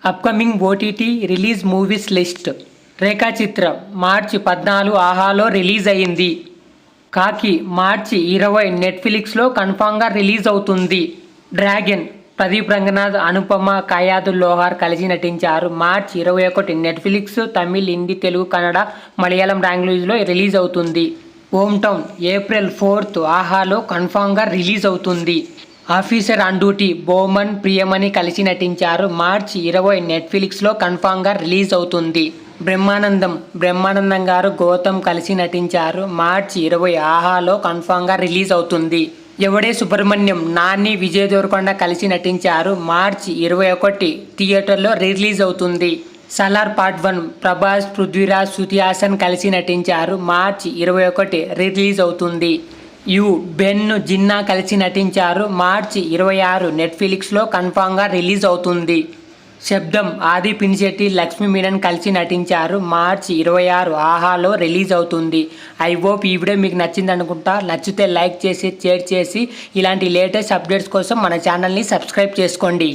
Upcoming OTT release movies list. రేఖాచిత్రం మార్చి 14 ఆహాలో release అయింది. కాకి మార్చి 20 నెట్ఫ్లిక్స్లో కన్ఫామ్గా రిలీజ్ అవుతుంది. డ్రాగన్ ప్రదీప్ రంగనాథ్, అనుపమ, కయాదుల్ లోహార్ కలిసి నటించారు. మార్చి 21 నెట్ఫ్లిక్స్, తమిళ్, హిందీ, తెలుగు, కన్నడ, మలయాళం లాంగ్వేజ్లో రిలీజ్ అవుతుంది. హోమ్ టౌన్ ఏప్రిల్ 4 ఆహాలో కన్ఫామ్గా రిలీజ్ అవుతుంది. Officer on duty Boman, Priyamani కలిసి నటించారు. మార్చి 20 నెట్ఫ్లిక్స్లో కన్ఫామ్గా రిలీజ్ అవుతుంది. బ్రహ్మానందం గారు, గౌతమ్ కలిసి నటించారు. మార్చి 20 ఆహాలో కన్ఫామ్గా రిలీజ్ అవుతుంది. ఎవడే సుబ్రహ్మణ్యం, నాని, విజయ్ దేవరకొండ కలిసి నటించారు. మార్చి 21 థియేటర్లో రిలీజ్ అవుతుంది. సలార్ పార్ట్ 1 ప్రభాస్, పృథ్వీరాజ్, శృతి హాసన్ కలిసి నటించారు. మార్చి 21 రిలీజ్ అవుతుంది. బెన్, జిన్నా కలిసి నటించారు. మార్చి 26 నెట్ఫ్లిక్స్లో కన్ఫామ్గా రిలీజ్ అవుతుంది. శబ్దం ఆది పినిశెట్టి, లక్ష్మీ మీనన్ కలిసి నటించారు. మార్చి 26 ఆహాలో రిలీజ్ అవుతుంది. ఐ హోప్ ఈ వీడియో మీకు నచ్చింది అనుకుంటా. నచ్చితే లైక్ చేసి, షేర్ చేసి ఇలాంటి లేటెస్ట్ అప్డేట్స్ కోసం మన ఛానల్ని సబ్స్క్రైబ్ చేసుకోండి.